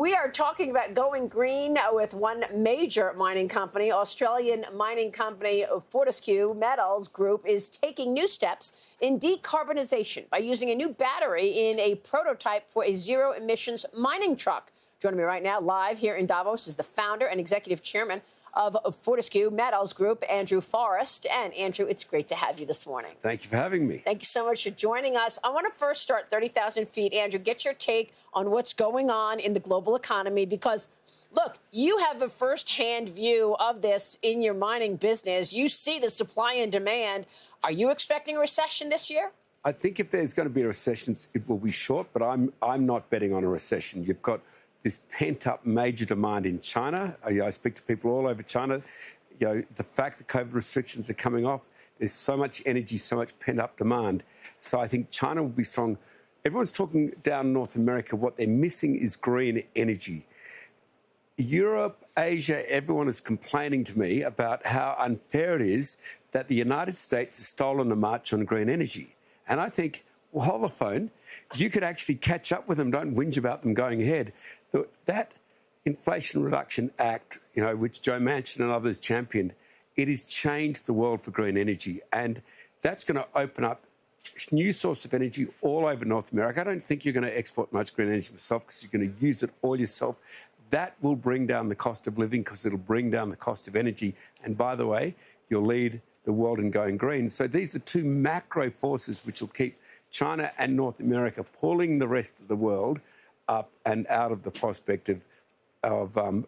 We are talking about going green with one major mining company. Australian mining company Fortescue Metals Group is taking new steps in decarbonization by using a new battery in a prototype for a zero-emissions mining truck. Joining me right now live here in Davos is the founder and executive chairman of Fortescue Metals Group, Andrew Forrest. And Andrew, it's great to have you this morning. Thank you for having me. Thank you so much for joining us. I want to first start 30,000 feet. Andrew, get your take on what's going on in the global economy, because, look, you have a firsthand view of this in your mining business. You see the supply and demand. Are you expecting a recession this year? I think if there's going to be a recession, it will be short, but I'm not betting on a recession. You've got this pent-up major demand in China. I speak to people all over China. The fact that COVID restrictions are coming off, there's so much energy, so much pent-up demand. So I think China will be strong. Everyone's talking down North America. What they're missing is green energy. Europe, Asia, everyone is complaining to me about how unfair it is that the United States has stolen the march on green energy. And I think, well, hold the phone. You could actually catch up with them. Don't whinge about them going ahead. That Inflation Reduction Act, which Joe Manchin and others championed, it has changed the world for green energy. And that's going to open up new source of energy all over North America. I don't think you're going to export much green energy yourself because you're going to use it all yourself. That will bring down the cost of living because it'll bring down the cost of energy. And by the way, you'll lead the world in going green. So these are two macro forces which will keep China and North America pulling the rest of the world up and out of the prospect of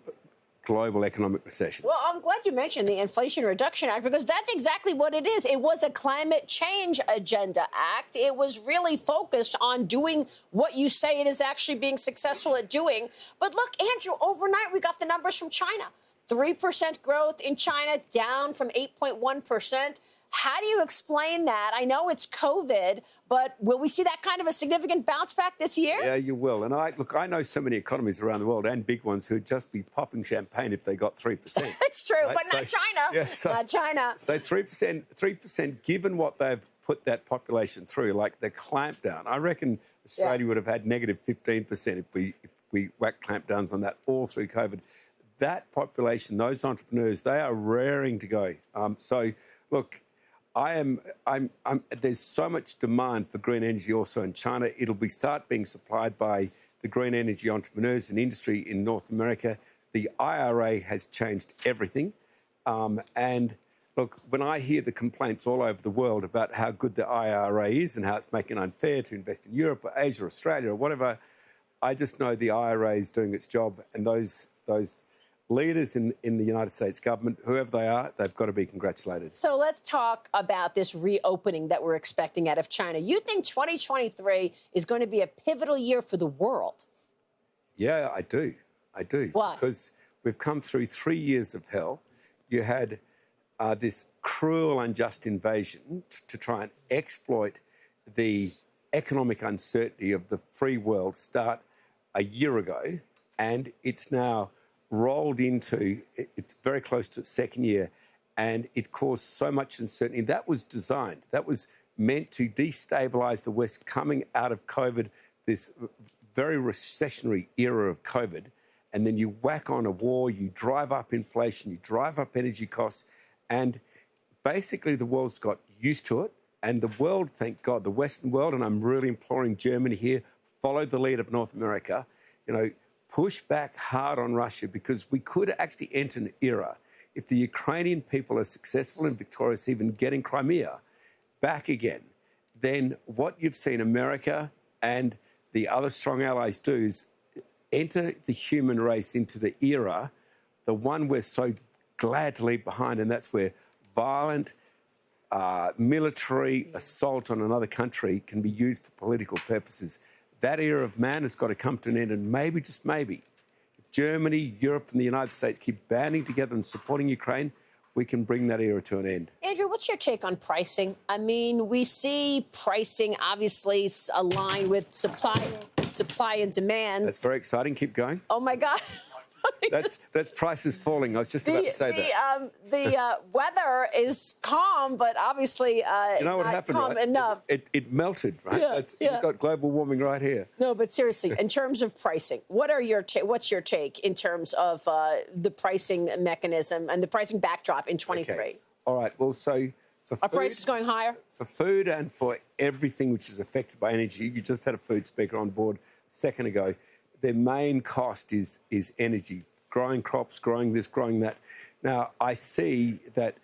global economic recession. Well, I'm glad you mentioned the Inflation Reduction Act, because that's exactly what it is. It was a climate change agenda act. It was really focused on doing what you say it is actually being successful at doing. But look, Andrew, overnight we got the numbers from China. 3% growth in China, down from 8.1%. How do you explain that? I know it's COVID, but will we see that kind of a significant bounce back this year? Yeah, you will. And I know so many economies around the world and big ones who'd just be popping champagne if they got 3%. It's true, right? But not China. Yeah, not China. So 3%, given what they've put that population through, like the clampdown, I reckon Australia would have had negative 15% if we whacked clampdowns on that all through COVID. That population, those entrepreneurs, they are raring to go. So, look, there's so much demand for green energy also in China. It'll start being supplied by the green energy entrepreneurs and industry in North America. The IRA has changed everything. And look, when I hear the complaints all over the world about how good the IRA is and how it's making it unfair to invest in Europe or Asia or Australia or whatever, I just know the IRA is doing its job, and those leaders in the United States government, whoever they are, they've got to be congratulated. So let's talk about this reopening that we're expecting out of China. You think 2023 is going to be a pivotal year for the world? Yeah, I do. Why? Because we've come through 3 years of hell. You had this cruel, unjust invasion to try and exploit the economic uncertainty of the free world start a year ago, and it's now rolled into, it's very close to its second year, and it caused so much uncertainty. That was designed. That was meant to destabilise the West coming out of COVID, this very recessionary era of COVID, and then you whack on a war, you drive up inflation, you drive up energy costs, and basically the world's got used to it. And the world, thank God, the Western world, and I'm really imploring Germany here, follow the lead of North America, push back hard on Russia, because we could actually enter an era if the Ukrainian people are successful and victorious, even getting Crimea back again. Then what you've seen America and the other strong allies do is enter the human race into the era, the one we're so glad to leave behind, and that's where violent military assault on another country can be used for political purposes. That era of man has got to come to an end, and maybe, just maybe, if Germany, Europe and the United States keep banding together and supporting Ukraine, we can bring that era to an end. Andrew, what's your take on pricing? I mean, we see pricing obviously aligned with supply and demand. That's very exciting. Keep going. Oh, my God. That's prices falling. I was just about to say that. The weather is calm, but obviously you know what not happened, calm right? enough. It melted, right? Yeah. We've got global warming right here. No, but seriously, in terms of pricing, what's your take in terms of the pricing mechanism and the pricing backdrop in 23? Okay. All right. Well, so for Are food, prices going higher? For food and for everything which is affected by energy, you just had a food speaker on board a second ago. Their main cost is energy, growing crops, growing this, growing that. Now, I see that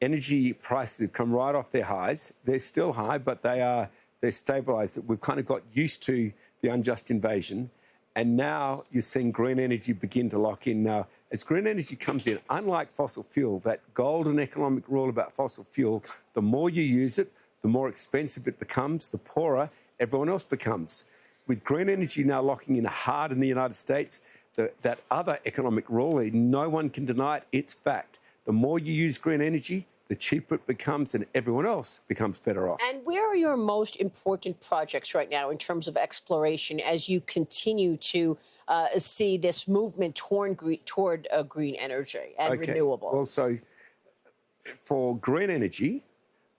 energy prices have come right off their highs. They're still high, but they're stabilised. We've kind of got used to the unjust invasion, and now you're seeing green energy begin to lock in. Now, as green energy comes in, unlike fossil fuel, that golden economic rule about fossil fuel, the more you use it, the more expensive it becomes, the poorer everyone else becomes. With green energy now locking in hard in the United States, that other economic rule, no one can deny it, it's fact. The more you use green energy, the cheaper it becomes and everyone else becomes better off. And where are your most important projects right now in terms of exploration as you continue to see this movement toward green energy and renewables? Well, so for green energy,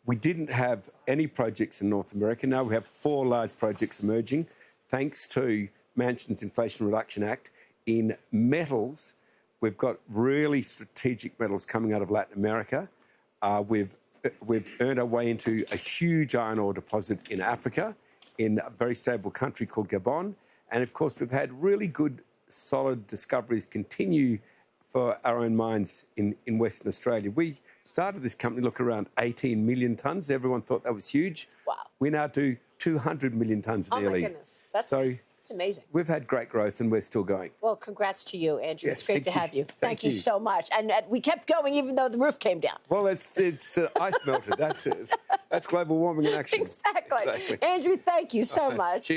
we didn't have any projects in North America. Now we have 4 large projects emerging, thanks to Manchin's Inflation Reduction Act. In metals, we've got really strategic metals coming out of Latin America. We've earned our way into a huge iron ore deposit in Africa, in a very stable country called Gabon. And, of course, we've had really good, solid discoveries continue for our own mines in Western Australia. We started this company, look, around 18 million tonnes. Everyone thought that was huge. Wow. We now do 200 million tonnes nearly. Oh, my goodness. That's amazing. We've had great growth and we're still going. Well, congrats to you, Andrew. Yes, it's great to have you. Thank you you so much. And we kept going even though the roof came down. Well, it's ice melted. That's it. That's global warming in action. Exactly. Andrew, thank you so much. Cheers.